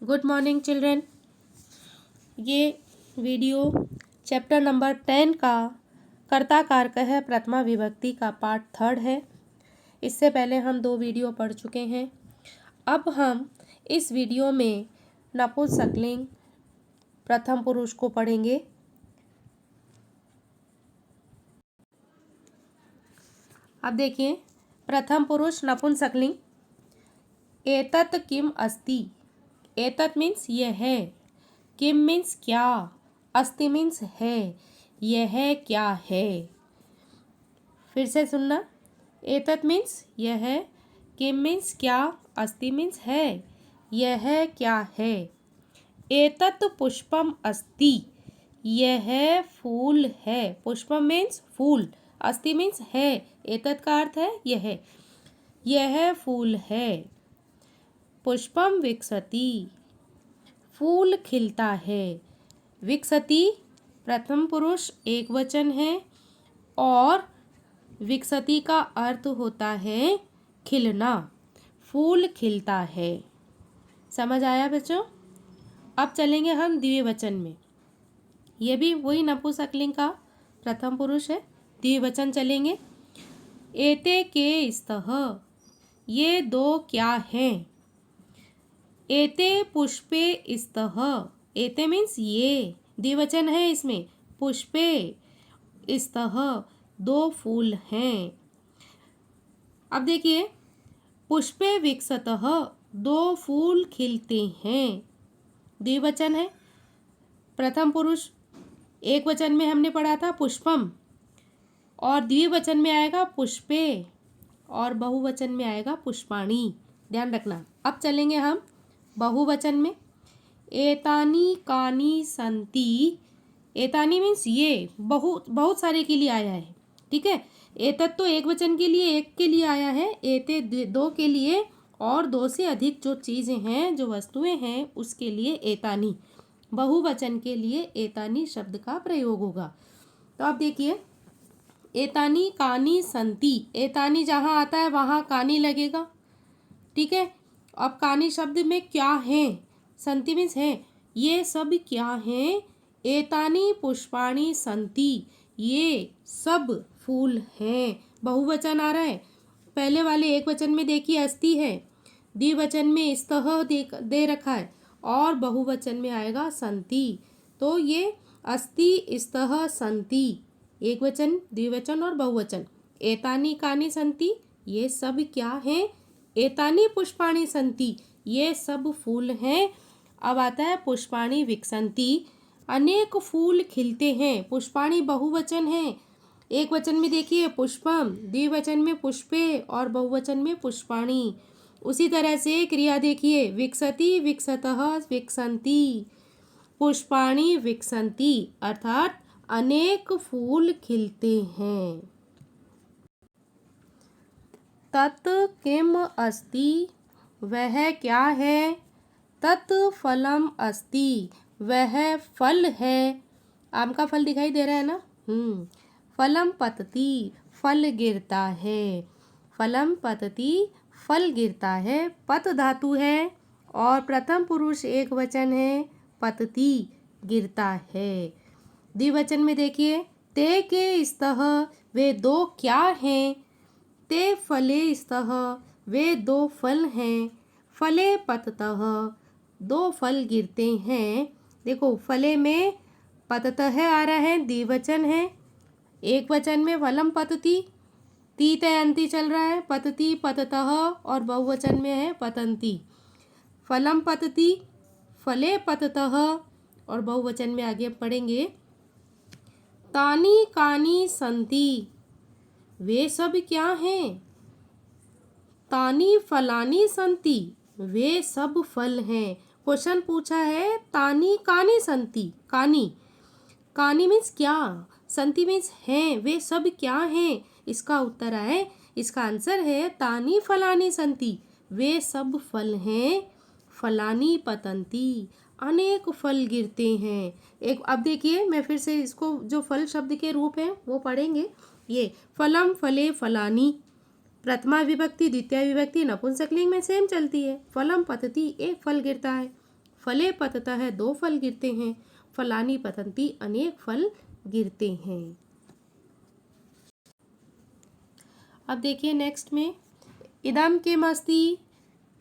Good morning children. ये video chapter number 10 का कर्ता कारक है प्रथमा विभक्ति का पार्ट 3 है। इससे पहले हम 2 वीडियो पढ़ चुके हैं। अब हम इस वीडियो में नपुंसकलिंग प्रथम पुरुष को पढ़ेंगे। अब देखिए, प्रथम पुरुष नपुंसकलिंग। एतत् किम अस्ति। एतत् मीन्स यह है, किम मीन्स क्या, अस्ति मीन्स है, यह क्या है। फिर से सुनना, एतत् मीन्स यह है, किम मीन्स क्या, अस्ति मीन्स है, यह क्या है। एतत् पुष्पम अस्ति, यह फूल है। पुष्पम मीन्स फूल, अस्ति मीन्स है, एतत् का अर्थ है यह फूल है। पुष्पम विकसति, फूल खिलता है। विकसति प्रथम पुरुष एक वचन है और विकसति का अर्थ होता है खिलना, फूल खिलता है। समझ आया बच्चों? अब चलेंगे हम द्विवचन में। ये भी वही नपुंसकलिंग का प्रथम पुरुष है, द्विवचन चलेंगे। एते के स्तः, ये दो क्या हैं। एते पुष्पे स्तः, एते मीन्स ये, द्विवचन है इसमें। पुष्पे स्तः, दो फूल हैं। अब देखिए, पुष्पे विकसतः, दो फूल खिलते हैं। द्विवचन है। प्रथम पुरुष एक वचन में हमने पढ़ा था पुष्पम, और द्विवचन में आएगा पुष्पे, और बहुवचन में आएगा पुष्पाणि। ध्यान रखना। अब चलेंगे हम बहुवचन में। एतानि कानि सन्ति। एतानि मीन्स ये, बहुत सारे के लिए आया है, ठीक है। एतत् तो एक वचन के लिए, एक के लिए आया है। एते दो के लिए, और दो से अधिक जो चीज़ें हैं, जो वस्तुएं हैं, उसके लिए एतानि। बहुवचन के लिए एतानि शब्द का प्रयोग होगा। तो अब देखिए, एतानि कानि सन्ति। एतानि जहाँ आता है वहाँ कानि लगेगा, ठीक है। अब कानि शब्द में क्या है, सन्ति मीन्स है, ये सब क्या हैं। एतानि पुष्पाणि सन्ति, ये सब फूल हैं। बहुवचन आ रहा है। पहले वाले एक वचन में देखिए अस्ति है, द्विवचन में स्तः दे रखा है, और बहुवचन में आएगा सन्ति। तो ये अस्ति स्तः सन्ति, एक वचन, द्विवचन और बहुवचन। एतानि कानि सन्ति, ये सब क्या हैं। एतानि पुष्पाणि सन्ति, ये सब फूल हैं। अब आता है पुष्पाणि विकसन्ति, अनेक फूल खिलते हैं। पुष्पाणि बहुवचन है। एक वचन में देखिए पुष्पम, द्विवचन में पुष्पे, और बहुवचन में पुष्पाणि। उसी तरह से क्रिया देखिए, विकसति विकसतः विकसन्ति, पुष्पाणि विकसन्ति, अर्थात अनेक फूल खिलते हैं। तत् किम अस्ति, वह क्या है। तत् फलम अस्ति, वह फल है। आम का फल दिखाई दे रहा है ना। फलम पतति, फल गिरता है। फलम पतति, फल गिरता है। पत धातु है और प्रथम पुरुष एक वचन है। पतति, गिरता है। द्विवचन में देखिए, ते के स्तः, वे दो क्या हैं। ते फले स्तः, वे दो फल हैं। फले पततः, दो फल गिरते हैं। देखो, फले में पततः आ रहा है, द्विवचन है। एक वचन में फलम पतति, ती तयंती चल रहा है, पतति पततः, और बहुवचन में है पतंती। फलम पतति, फले पततः, और बहुवचन में आगे पढ़ेंगे। तानि कानि सन्ति, वे सब क्या हैं। तानि फलानि सन्ति, वे सब फल हैं। क्वेश्चन पूछा है, तानि कानि सन्ति। कानि, कानि मीन्स क्या, सन्ति मीन्स हैं, वे सब क्या हैं। इसका उत्तर है, इसका आंसर है तानि फलानि सन्ति, वे सब फल हैं। फलानि पतन्ति, अनेक फल गिरते हैं। एक, अब देखिए, मैं फिर से इसको, जो फल शब्द के रूप हैं वो पढ़ेंगे। ये फलम फले फलानि, प्रथमा विभक्ति द्वितीय विभक्ति नपुंसकलिंग में सेम चलती है। फलम पतति, एक फल गिरता है। फले पततः 2 फल गिरते हैं, फलानी पतन्ति अनेक फल गिरते हैं। अब देखिए नेक्स्ट में इदम किम अस्ति।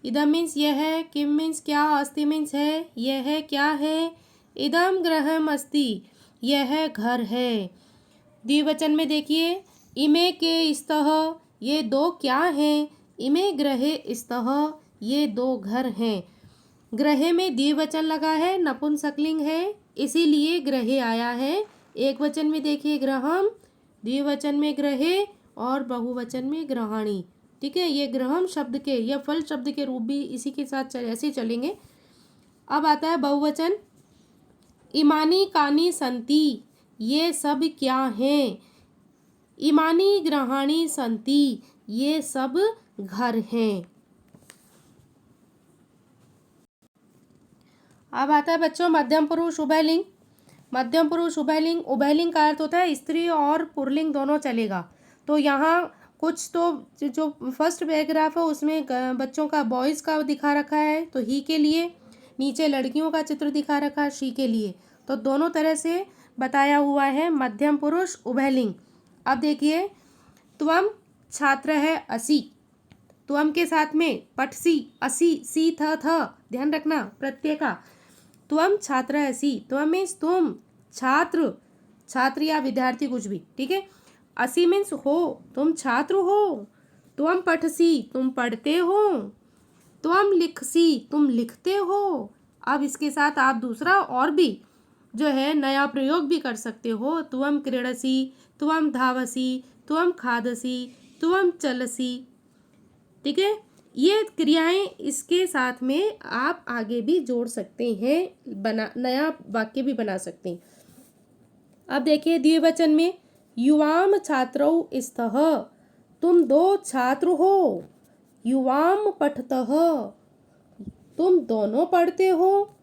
इदम मीन्स यह है, किम मीन्स क्या, अस्ति मीन्स है, यह है क्या है। इदम गृहम अस्ति, यह घर है। द्विवचन में देखिए इमे के स्तः, ये 2 क्या हैं। इमे ग्रहे स्तः, ये 2 घर हैं। ग्रहे में द्विवचन लगा है, नपुंसकलिंग है, इसीलिए ग्रहे आया है। एक वचन में देखिए ग्रहम, द्विवचन में ग्रहे और बहुवचन में ग्रहाणी। ठीक है, ये ग्रहम शब्द के या फल शब्द के रूप भी इसी के साथ ऐसे ही चलेंगे। अब आता है बहुवचन। इमानी कानी संति, ये सब क्या हैं। इमानी ग्रहाणी संति, ये सब घर हैं। अब आता है बच्चों मध्यम पुरुष उभयलिंग। मध्यम पुरुष उभयलिंग, उभयलिंग का अर्थ होता है स्त्री और पुल्लिंग दोनों चलेगा। तो यहाँ कुछ तो जो फर्स्ट पैराग्राफ है उसमें बच्चों का बॉयज़ का दिखा रखा है तो ही के लिए, नीचे लड़कियों का चित्र दिखा रखा है शी के लिए। तो दोनों तरह से बताया हुआ है मध्यम पुरुष उभयलिंग। अब देखिए त्वम छात्र है असि, त्वम के साथ में पठसी असि सी थ, ध्यान रखना प्रत्यय का। त्वम छात्र असि, त्वम मीन्स तुम, छात्र, छात्र या विद्यार्थी कुछ भी, ठीक है। असि मीन्स हो, तुम छात्र हो। त्वम पठसी, तुम पढ़ते हो। त्वम लिखसी, तुम लिखते हो। अब इसके साथ आप दूसरा और भी जो है नया प्रयोग भी कर सकते हो। त्वम क्रीडसी, त्वम धावसी, त्वम खादसी, त्वम चलसी। ठीक है, ये क्रियाएं इसके साथ में आप आगे भी जोड़ सकते हैं, नया वाक्य भी बना सकते हैं। अब देखिए द्विवचन में युवाम छात्रौ स्तः, तुम 2 छात्र हो। युवाम पठतः, तुम दोनों पढ़ते हो।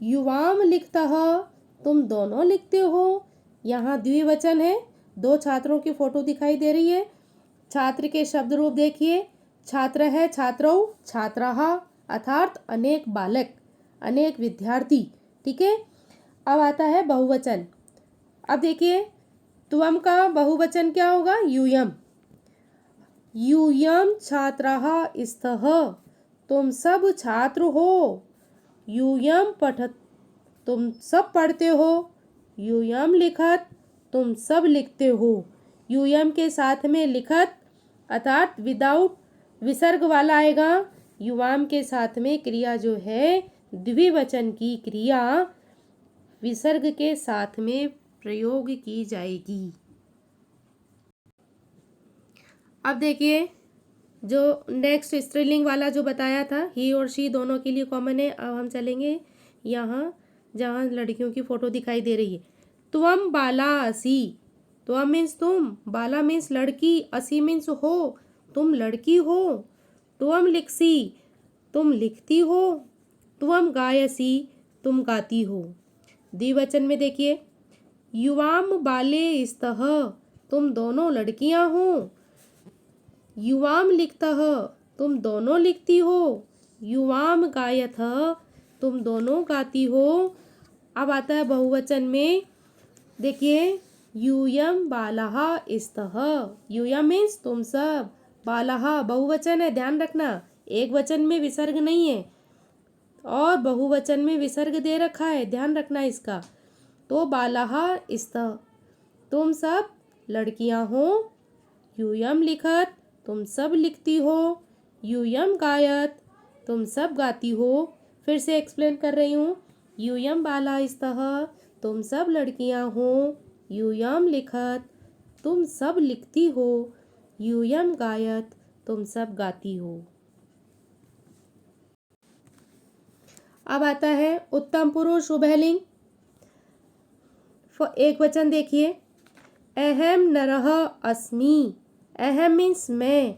युवाम लिखतः, तुम दोनों लिखते हो। यहाँ द्विवचन है, 2 छात्रों की फोटो दिखाई दे रही है। छात्र के शब्द रूप देखिए, छात्र है छात्रौ, छात्राः अर्थात अनेक बालक, अनेक विद्यार्थी। ठीक है, अब आता है बहुवचन। अब देखिए त्वम का बहुवचन क्या होगा, यूयम। यूयम छात्राः स्तः, तुम सब छात्र हो। यूयम पठत, तुम सब पढ़ते हो। यूयम लिखत, तुम सब लिखते हो। यूयम के साथ में लिखत अर्थात विदाउट विसर्ग वाला आएगा। युवाम के साथ में क्रिया जो है द्विवचन की क्रिया विसर्ग के साथ में प्रयोग की जाएगी। अब देखिए जो नेक्स्ट स्त्रीलिंग वाला जो बताया था, ही और शी दोनों के लिए कॉमन है। अब हम चलेंगे यहाँ जहाँ लड़कियों की फोटो दिखाई दे रही है। त्वम बाला असी, त्वम मीन्स तुम, बाला मीन्स लड़की, असी मीन्स हो, तुम लड़की हो। त्वम लिखसी, तुम लिखती हो। त्वम गायसी, तुम गाती हो। द्विवचन में देखिए युवाम बाले स्तः, तुम दोनों लड़कियां हो। युवाम लिखतः, तुम दोनों लिखती हो। युवाम गायतः, तुम दोनों गाती हो। अब आता है बहुवचन में, देखिए यूयम बालः स्तः। यूयम मीन्स तुम सब, बालः बहुवचन है, ध्यान रखना। एक वचन में विसर्ग नहीं है और बहुवचन में विसर्ग दे रखा है, ध्यान रखना इसका। तो बालः स्तः, तुम सब लड़कियां हो। यूयम लिखत, तुम सब लिखती हो। यूयम गायत, तुम सब गाती हो। फिर से एक्सप्लेन कर रही हूँ। यूयम बाला स्तः, तुम सब लड़कियां हो। यूयम लिखत, तुम सब लिखती हो। यूयम गायत, तुम सब गाती हो। अब आता है उत्तम पुरुष उभयलिंग। एक वचन देखिए, अहम नरः अस्मि। अहम मीन्स मैं,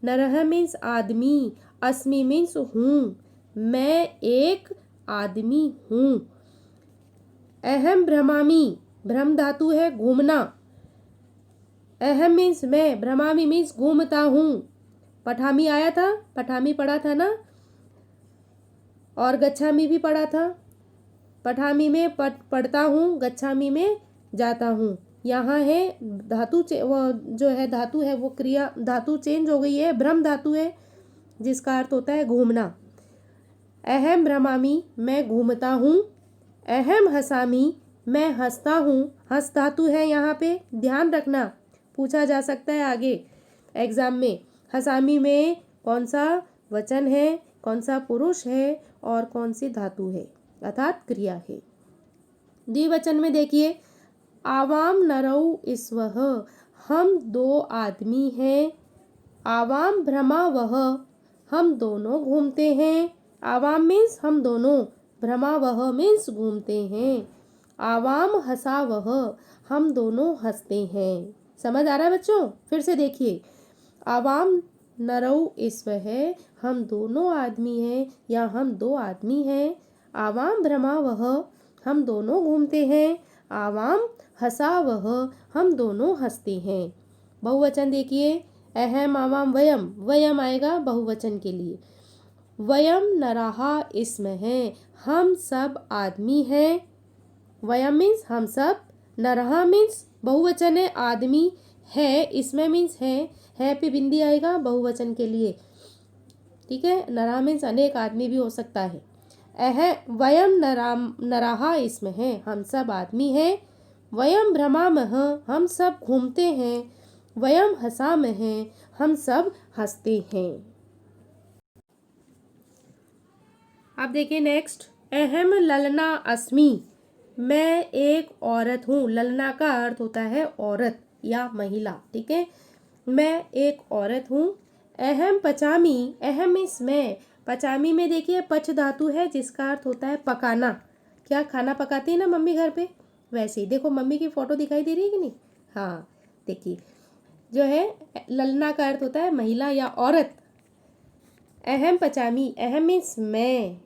नरः मीन्स आदमी, अस्मि मीन्स हूँ, मैं एक आदमी हूँ। अहम भ्रमामि, भ्रम धातु है घूमना। अहम मीन्स मैं, भ्रमामि मीन्स घूमता हूँ। पठामी आया था, पठामी पढ़ा था ना, और गच्छामी भी पढ़ा था। पठामी में पढ़ता हूँ, गच्छामी में जाता हूँ। यहाँ है धातु वो जो है धातु है वो क्रिया धातु चेंज हो गई है, भ्रम धातु है जिसका अर्थ होता है घूमना। अहम भ्रमामी, मैं घूमता हूँ। अहम हसामी, मैं हंसता हूँ। हंस धातु है यहाँ पे, ध्यान रखना, पूछा जा सकता है आगे एग्जाम में। हसामी में कौन सा वचन है, कौन सा पुरुष है और कौन सी धातु है अर्थात क्रिया है। द्विवचन में देखिए, आवाम नरौ इस्वह, हम दो आदमी हैं। आवाम भ्रमावह, हम दोनों घूमते हैं। आवाम मीन्स हम दोनों, भ्रमावह मीन्स घूमते हैं। आवाम हसावह, हम दोनों हंसते हैं। समझ आ रहा है बच्चों? फिर से देखिए, आवाम नरौ इस्वह, हम दोनों आदमी हैं या हम दो आदमी हैं। आवाम भ्रमावह, हम दोनों घूमते हैं। आवाम हसावह, हम दोनों हंसते हैं। बहुवचन देखिए, अहम आवाम वयम, वयम आएगा बहुवचन के लिए। वयम नराह इसमें है, हम सब आदमी हैं। वयम मीन्स हम सब, नराह मीन्स बहुवचन है, आदमी है इसमें मीन्स है पे बिंदी आएगा बहुवचन के लिए, ठीक है। नराह मीन्स अनेक आदमी भी हो सकता है। वयम नराह इसमें है, हम सब आदमी हैं। वयम भ्रमामह, हम सब घूमते हैं। वयम हसामह, हम सब हंसते हैं। अब देखिए नेक्स्ट, अहम ललना अस्मि, मैं एक औरत हूँ। ललना का अर्थ होता है औरत या महिला, ठीक है। मैं एक औरत हूँ। अहम पचामी, अहम मीन्स मैं, पचामी में देखिए पच धातु है जिसका अर्थ होता है पकाना। क्या खाना पकाती है ना मम्मी घर पे, वैसे ही। देखो मम्मी की फोटो दिखाई दे रही है कि नहीं? हाँ देखिए, जो है ललना का अर्थ होता है महिला या औरत। अहम पचामी, अहम मीन्स मैं,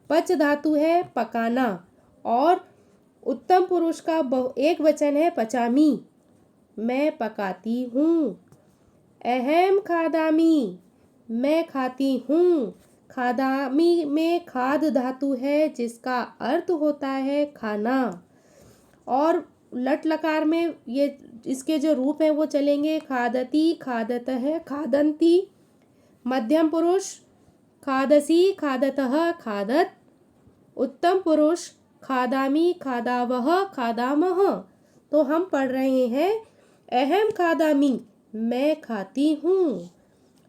पच धातु है पकाना और उत्तम पुरुष का एक वचन है पचामी, मैं पकाती हूँ। अहम खादामी, मैं खाती हूँ। खादामी में खाद धातु है जिसका अर्थ होता है खाना। और लट लकार में ये इसके जो रूप हैं वो चलेंगे, खादती, खादत है, खादंती। मध्यम पुरुष खादसी, खादतः, खादत। उत्तम पुरुष खादामी, खादावह, खादामह। तो हम पढ़ रहे हैं अहम खादामी, मैं खाती हूँ।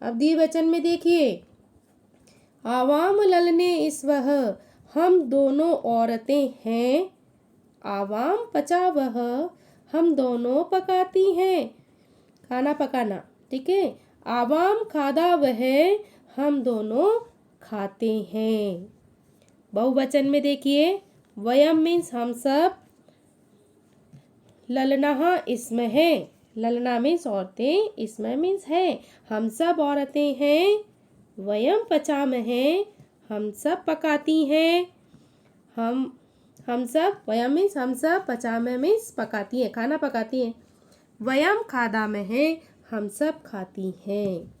अब द्विवचन में देखिए, आवाम ललने इस्वह, हम दोनों औरतें हैं। आवाम पचावह, हम दोनों पकाती हैं, खाना पकाना, ठीक है। आवाम खादावह, हम दोनों खाते हैं। बहुवचन में देखिए, वयम मीन्स हम सब, ललना इसमें है, ललना मीन्स औरतें, इसमें मीन्स है, हम सब औरतें हैं। वयम पचामहे, हम सब पकाती हैं। हम सब, वयम मीन्स हम सब, पचामह मीन्स पकाती हैं, खाना पकाती हैं। वयम खादामहे, हम सब खाती हैं।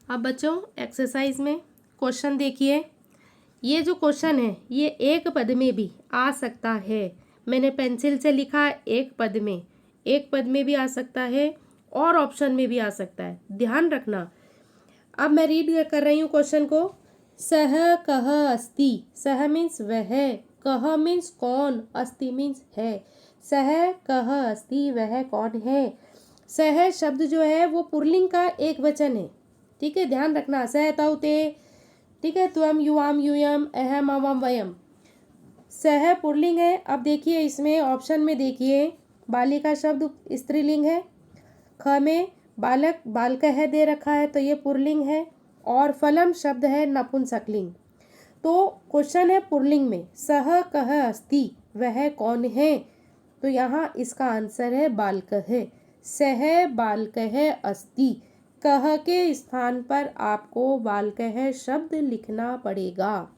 अब बच्चों एक्सरसाइज में क्वेश्चन देखिए, ये जो क्वेश्चन है ये एक पद में भी आ सकता है। मैंने पेंसिल से लिखा एक पद में भी आ सकता है और ऑप्शन में भी आ सकता है, ध्यान रखना। अब मैं रीड कर रही हूँ क्वेश्चन को। सह कह अस्ति, सह मीन्स वह, कह मीन्स कौन, अस्ति मीन्स है। सह कह अस्ति, वह कौन है। सह शब्द जो है वो पुल्लिंग का एक वचन है, ठीक है, ध्यान रखना। सह तौ ते, ठीक है, त्वम युवाम यूयम अहम अवम वयम, सह पुल्लिंग है। अब देखिए इसमें ऑप्शन में देखिए, बालिका शब्द स्त्रीलिंग है, ख में बालक बालकः दे रखा है तो ये पुल्लिंग है, और फलम शब्द है नपुंसकलिंग। तो क्वेश्चन है पुल्लिंग में, सह कह अस्ति, वह कौन है, तो यहाँ इसका आंसर है बालकः। सह बालकः अस्ति, कह के स्थान पर आपको बालकः शब्द लिखना पड़ेगा,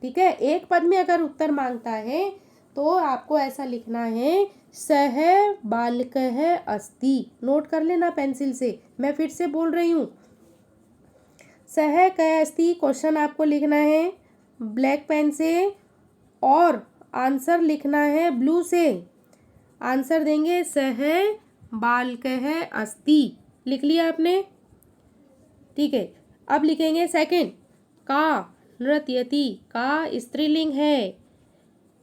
ठीक है। एक पद में अगर उत्तर मांगता है तो आपको ऐसा लिखना है, सह बालकः अस्ति। नोट कर लेना पेंसिल से, मैं फिर से बोल रही हूँ, सह कह अस्ति क्वेश्चन आपको लिखना है, ब्लैक पेन से और आंसर लिखना है ब्लू से। आंसर देंगे सह बालकः अस्ति। लिख लिया आपने? ठीक है। अब लिखेंगे सेकंड, का नृत्यति। का स्त्रीलिंग है।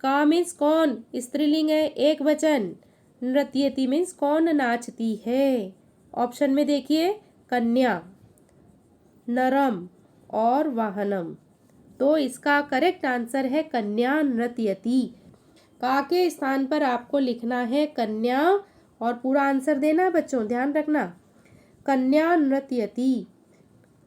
का मीन्स कौन, स्त्रीलिंग है, एक वचन। नृत्यति मीन्स कौन नाचती है। ऑप्शन में देखिए, कन्या, नरम और वाहनम। तो इसका करेक्ट आंसर है कन्या नृत्यति। का के स्थान पर आपको लिखना है कन्या और पूरा आंसर देना बच्चों, ध्यान रखना। कन्या नृत्यति,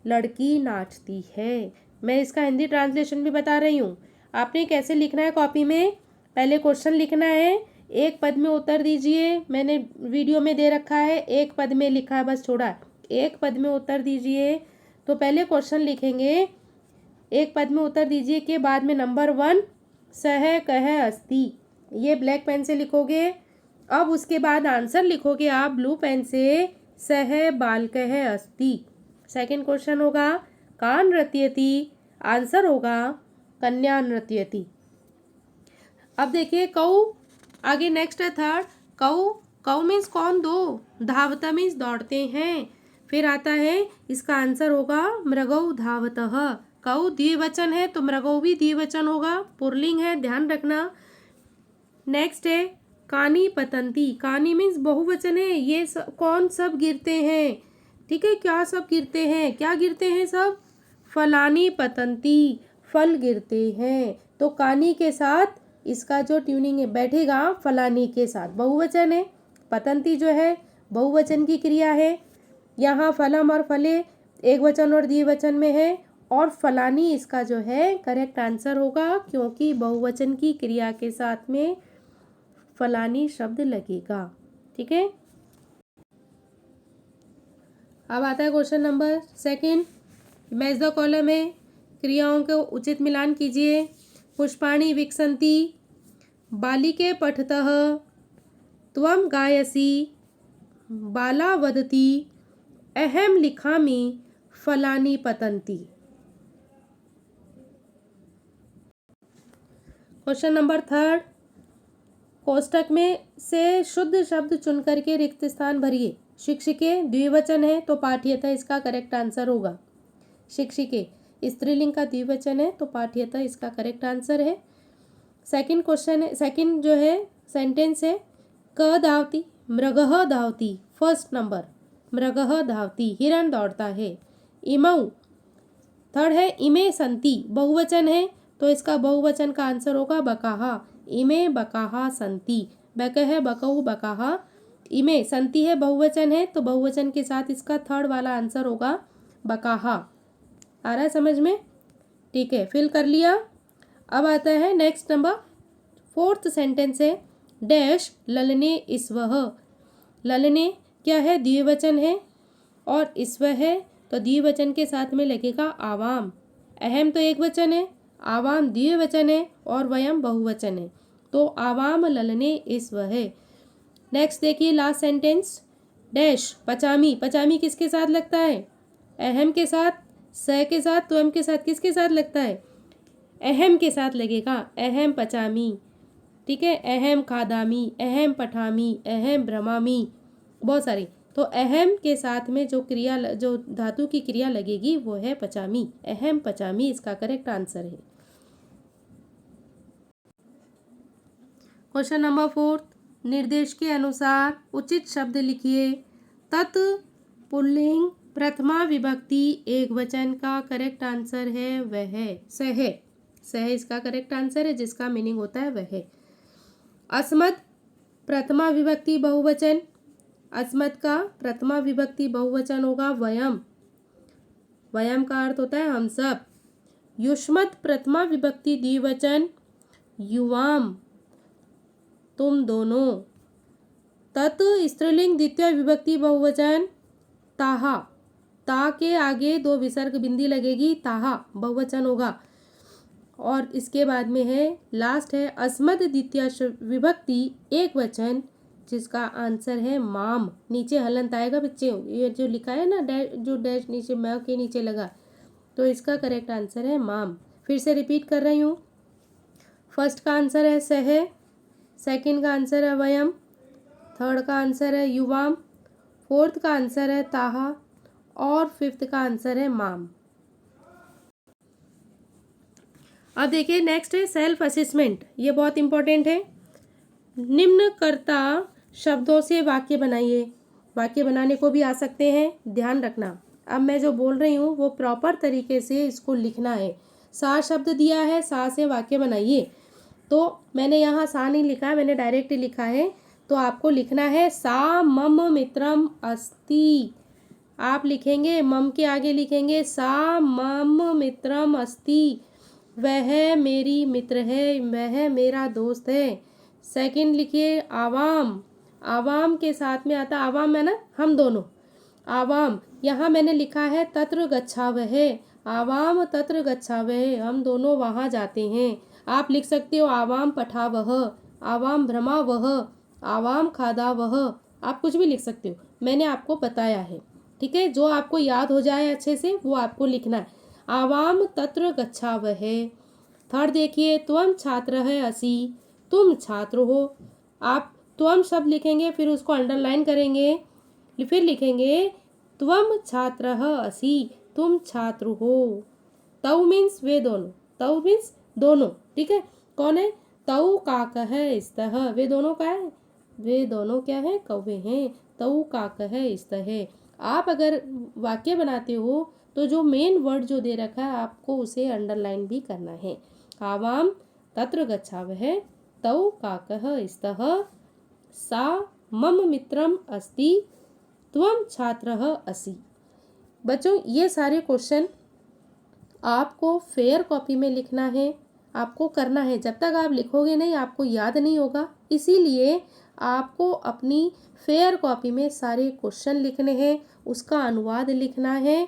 लड़की नाचती है। मैं इसका हिंदी ट्रांसलेशन भी बता रही हूँ। आपने कैसे लिखना है कॉपी में, पहले क्वेश्चन लिखना है, एक पद में उत्तर दीजिए। मैंने वीडियो में दे रखा है, एक पद में लिखा है, बस छोड़ा, एक पद में उत्तर दीजिए। तो पहले क्वेश्चन लिखेंगे, एक पद में उत्तर दीजिए के बाद में नंबर 1 सह कह अस्ति, ये ब्लैक पेन से लिखोगे। अब उसके बाद आंसर लिखोगे आप ब्लू पेन से, सह बालकः अस्ति। सेकंड क्वेश्चन होगा का नृत्यति, आंसर होगा कन्या नृत्यति। अब देखिए कौ, आगे नेक्स्ट है थर्ड, कौ। कौ मीन्स कौन, दो। धावता मीन्स दौड़ते हैं। फिर आता है, इसका आंसर होगा मृगौ धावतः। कौ द्विवचन है तो मृगौ भी द्विवचन होगा, पुल्लिंग है, ध्यान रखना। नेक्स्ट है कानी पतंती। कानी मीन्स बहुवचन है, ये कौन सब गिरते हैं। ठीक है, क्या सब गिरते हैं, क्या गिरते हैं सब, फलानी पतंती, फल गिरते हैं। तो कानी के साथ इसका जो ट्यूनिंग है बैठेगा फलानी के साथ, बहुवचन है। पतंती जो है बहुवचन की क्रिया है। यहाँ फलम और फले एक वचन और द्विवचन में है, और फलानी इसका जो है करेक्ट आंसर होगा, क्योंकि बहुवचन की क्रिया के साथ में फलानी शब्द लगेगा। ठीक है। अब आता है question number second, match the column है, क्रियाओं के उचित मिलान कीजिए। पुष्पाणि विकसन्ति, बालिके पठतः, त्वं गायसि, बाला वदति, अहम लिखामि, फलानि पतन्ति। क्वेश्चन नंबर थर्ड, कोष्टक में से शुद्ध शब्द चुन करके रिक्त स्थान भरिए। शिक्षिके द्विवचन है तो पाठ्यता इसका करेक्ट आंसर होगा। शिक्षिके स्त्रीलिंग का द्विवचन है तो पाठ्यता इसका करेक्ट आंसर है। सेकंड क्वेश्चन है, सेकंड जो है सेंटेंस है, क धावती, मृगः धावती। फर्स्ट नंबर, मृगः धावती, हिरण दौड़ता है। इमौ, थर्ड है इमे संति, बहुवचन है तो इसका बहुवचन का आंसर होगा बकाहा। इमे बकाहा संति, बकह बकऊ बकाहा। इमे संति है, बहुवचन है तो बहुवचन के साथ इसका थर्ड वाला आंसर होगा बकाहा। आ रहा है समझ में? ठीक है, फिल कर लिया। अब आता है नेक्स्ट नंबर फोर्थ सेंटेंस है, डैश ललने ईश्वः। ललने क्या है, द्विवचन है, और ईश्व है तो द्विवचन के साथ में लगेगा आवाम। अहम तो एक वचन है, आवाम द्विवचन है, और वयम बहुवचन है, तो आवाम ललने ईश्व है। नेक्स्ट देखिए last sentence, dash Pachami. Pachami किसके साथ लगता है, अहम के साथ, स के साथ, त्वम के साथ, किसके साथ लगता है, अहम के साथ लगेगा, अहम पचामी। ठीक है, अहम खादामी, अहम पठामी, अहम भ्रमामी, बहुत सारी। तो अहम के साथ में जो क्रिया, जो धातु की क्रिया लगेगी वो है पचामी, अहम पचामी इसका करेक्ट आंसर है। क्वेश्चन नंबर फोर्थ, निर्देश के अनुसार उचित शब्द लिखिए। तत् पुल्लिंग प्रथमा विभक्ति एक वचन का करेक्ट आंसर है वह, सह। सह इसका करेक्ट आंसर है, जिसका मीनिंग होता है वह। अस्मत् प्रथमा विभक्ति बहुवचन, अस्मत् का प्रथमा विभक्ति बहुवचन होगा वयम। वयम का अर्थ होता है हम सब। युष्मत् प्रथमा विभक्ति द्विवचन, युवाम, तुम दोनों। तत् स्त्रीलिंग द्वितीय विभक्ति बहुवचन, ताहा। ता के आगे दो विसर्ग बिंदी लगेगी, ताहा बहुवचन होगा। और इसके बाद में है लास्ट है अस्मद द्वितीय विभक्ति एक वचन, जिसका आंसर है माम। नीचे हलंत आएगा बच्चे, ये जो लिखा है ना डैश, जो डैश नीचे म के नीचे लगा, तो इसका करेक्ट आंसर है माम। फिर से रिपीट कर रही हूँ। फर्स्ट का आंसर है सह, सेकंड का आंसर है वयम, थर्ड का आंसर है युवाम, फोर्थ का आंसर है ताहा और फिफ्थ का आंसर है माम। अब देखिए नेक्स्ट है सेल्फ असेसमेंट। ये बहुत इंपॉर्टेंट है। निम्नकर्ता शब्दों से वाक्य बनाइए। वाक्य बनाने को भी आ सकते हैं, ध्यान रखना। अब मैं जो बोल रही हूँ वो प्रॉपर तरीके से इसको लिखना है। सा शब्द दिया है, सा से वाक्य बनाइए। तो मैंने यहाँ सा नहीं लिखा है, मैंने डायरेक्ट लिखा है। तो आपको लिखना है सा मम मित्रम अस्ति। आप लिखेंगे, मम के आगे लिखेंगे सा मम मित्रम अस्ति, वह मेरी मित्र है, वह मेरा दोस्त है। सेकंड लिखिए आवाम। आवाम के साथ में आता आवाम है ना, हम दोनों। आवाम यहाँ मैंने लिखा है तत्र गच्छावह, आवाम तत्र गच्छावह, हम दोनों वहाँ जाते हैं। आप लिख सकते हो आवाम पठावह, आवाम भ्रमावह, आवाम खादावह, आप कुछ भी लिख सकते हो, मैंने आपको बताया है। ठीक है, जो आपको याद हो जाए अच्छे से वो आपको लिखना है। आवाम तत्र गच्छावह। थर्ड देखिए त्वम छात्र है असि, तुम छात्र हो। आप त्वम शब्द लिखेंगे, फिर उसको अंडरलाइन करेंगे, फिर लिखेंगे त्वम छात्रः असि, तुम छात्र हो। तौ मीन्स वे दोनों, तौ मीन्स दोनों। ठीक है, कौन है? तौ काकः स्तः, वे दोनों क्या है? वे दोनों क्या है? कौवे हैं। तौ काकः स्तः। आप अगर वाक्य बनाते हो तो जो मेन वर्ड जो दे रखा है आपको उसे अंडरलाइन भी करना है। आवाम तत्र गच्छावः, तौ काकः स्तः, सा मम मित्रम अस्ति, त्वम छात्रः असि। बच्चों ये सारे क्वेश्चन आपको फेयर कॉपी में लिखना है, आपको करना है। जब तक आप लिखोगे नहीं आपको याद नहीं होगा, इसीलिए आपको अपनी फेयर कॉपी में सारे क्वेश्चन लिखने हैं, उसका अनुवाद लिखना है